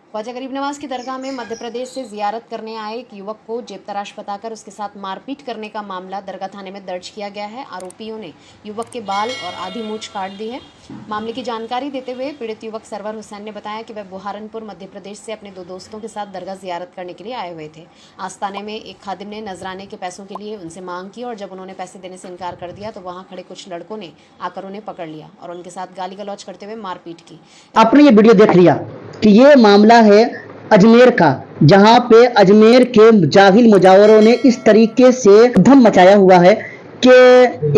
ख्वाजा गरीब नवाज की दरगाह में मध्य प्रदेश से जियारत करने आए एक युवक को जेब तराश बताकर उसके साथ मारपीट करने का मामला दरगाह थाने में दर्ज किया गया है। आरोपियों ने युवक के बाल और आधी मूंछ काट दी है। मामले की जानकारी देते हुए पीड़ित युवक सरवर हुसैन ने बताया कि वह बुहारनपुर मध्य प्रदेश से अपने 2 दोस्तों के साथ दरगाह जियारत करने के लिए आए हुए थे। आस्ताने में एक खादिम ने नजराने के पैसों के लिए उनसे मांग की और जब उन्होंने पैसे देने से इनकार कर दिया तो वहां खड़े कुछ लड़कों ने आकर उन्हें पकड़ लिया और उनके साथ गाली गलौज करते हुए मारपीट की। आपने ये वीडियो देख लिया कि ये मामला है अजमेर का, जहां पे अजमेर के जाहिल मुजावरों ने इस तरीके से धम मचाया हुआ है कि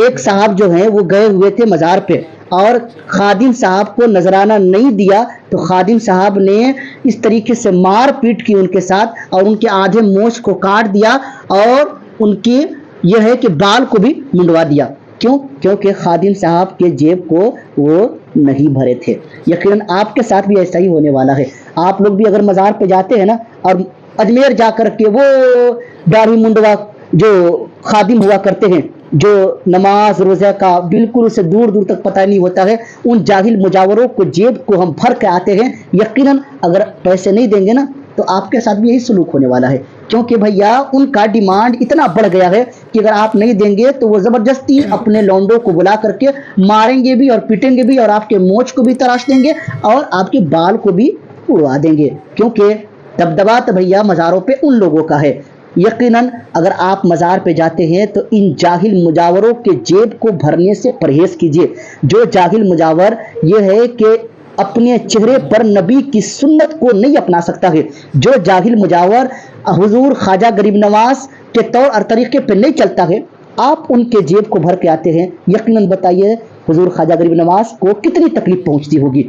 एक साहब जो हैं वो गए हुए थे मज़ार पे और खादिम साहब को नजराना नहीं दिया तो खादिम साहब ने इस तरीके से मार पीट की उनके साथ और उनके आधे मूंछ को काट दिया और उनकी यह है कि बाल को भी मुंडवा दिया। क्यों? क्योंकि खादिम साहब के जेब को वो नहीं भरे थे। यकीनन आपके साथ भी ऐसा ही होने वाला है। आप लोग भी अगर मज़ार पे जाते हैं ना और अजमेर जाकर के वो दाढ़ी मुंडवा जो खादिम हुआ करते हैं, जो नमाज रोज़ा का बिल्कुल उसे दूर दूर तक पता नहीं होता है, उन जाहिल मुजावरों को जेब को हम भर के आते हैं। यकीनन अगर पैसे नहीं देंगे ना तो आपके साथ भी यही सलूक होने वाला है। क्योंकि भैया उनका डिमांड इतना बढ़ गया है कि अगर आप नहीं देंगे तो वो ज़बरदस्ती अपने लौंडों को बुला करके मारेंगे भी और पीटेंगे भी और आपके मोच को भी तराश देंगे और आपके बाल को भी उड़वा देंगे। क्योंकि दबदबा तो भैया मज़ारों पे उन लोगों का है। यकीनन अगर आप मज़ार पे जाते हैं तो इन जाहिल मुजावरों के जेब को भरने से परहेज़ कीजिए। जो जाहिल मुजावर ये है कि अपने चेहरे पर नबी की सुन्नत को नहीं अपना सकता है, जो जाहिल मुजावर हुजूर ख्वाजा गरीब नवाज के तौर और तरीके पे नहीं चलता है, आप उनके जेब को भर के आते हैं। यकीनन बताइए हुजूर ख्वाजा गरीब नवाज को कितनी तकलीफ पहुंचती होगी।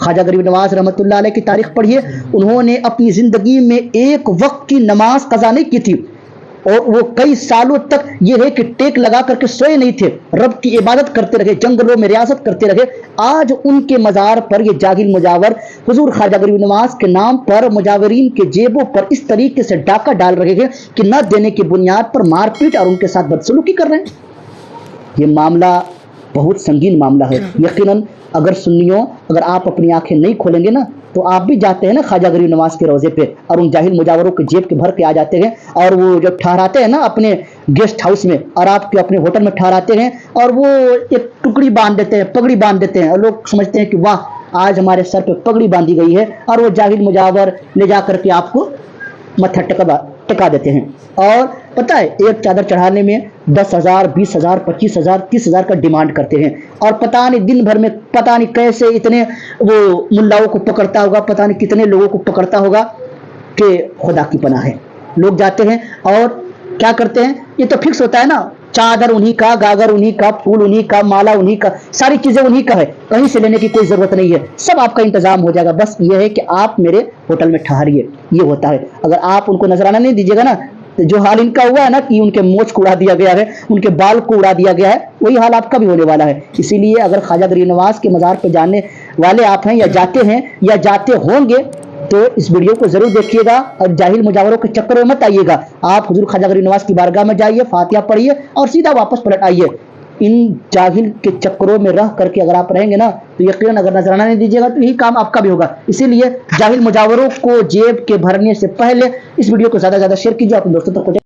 ख्वाजा गरीब नवाज रहमतुल्लाह अलैह की तारीख पढ़िए, उन्होंने अपनी ज़िंदगी में एक वक्त की नमाज कज़ा नहीं की थी और वो कई सालों तक ये है कि टेक लगा करके सोए नहीं थे, रब की इबादत करते रहे, जंगलों में रियासत करते रहे। आज उनके मज़ार पर ये जाहिल मुजावर हुजूर ख्वाजा गरीब नवाज के नाम पर मुजावरीन के जेबों पर इस तरीके से डाका डाल रहे हैं कि न देने की बुनियाद पर मारपीट और उनके साथ बदसलूकी कर रहे हैं। ये मामला बहुत संगीन मामला है। यकीनन अगर सुन्नियों, अगर आप अपनी आंखें नहीं खोलेंगे ना तो आप भी जाते हैं ना ख्वाजा गरीब नवाज के रोज़े पे और उन जाहिल मुजावरों के जेब के भर के आ जाते हैं और वो जब ठहराते हैं ना अपने गेस्ट हाउस में और आपके अपने होटल में ठहराते हैं और वो एक टुकड़ी बांध देते हैं, पगड़ी बांध देते हैं और लोग समझते हैं कि वाह आज हमारे सर पे पगड़ी बांधी गई है और वो जाहिल मुजावर ले जा करके आपको मत्था टिका देते हैं। और पता है एक चादर चढ़ाने में 10,000, 20,000, 25,000, 30,000 का डिमांड करते हैं और पता नहीं दिन भर में पता नहीं कैसे इतने वो मुल्लाओं को पकड़ता होगा, पता नहीं कितने लोगों को पकड़ता होगा कि खुदा की पनाह है। लोग जाते हैं और क्या करते हैं, ये तो फिक्स होता है ना, चादर उन्हीं का, गागर उन्हीं का, फूल उन्हीं का, माला उन्हीं का, सारी चीजें उन्हीं का है, कहीं से लेने की कोई जरूरत नहीं है, सब आपका इंतजाम हो जाएगा। बस ये है कि आप मेरे होटल में ठहरिए, ये होता है। अगर आप उनको नजराना नहीं दीजिएगा ना तो जो हाल इनका हुआ है ना कि उनके मोछ को उड़ा दिया गया है, उनके बाल को उड़ा दिया गया है, वही हाल आपका भी होने वाला है। इसीलिए अगर ख्वाजा गरीब नवाज के मज़ार पर जाने वाले आप हैं या जाते होंगे तो इस वीडियो को जरूर देखिएगा और जाहिल मुजावरों के चक्करों में मत आइएगा। आप हुजूर ख्वाजा गरीब नवाज की बारगाह में जाइए, फातिहा पढ़िए और सीधा वापस पलट आइए। इन जाहिल के चक्करों में रह करके अगर आप रहेंगे ना तो यकीनन अगर नजराना नहीं दीजिएगा तो यही काम आपका भी होगा। इसीलिए जाहिल मुजावरों को जेब के भरने से पहले इस वीडियो को ज़्यादा से ज़्यादा शेयर कीजिए अपने दोस्तों तक।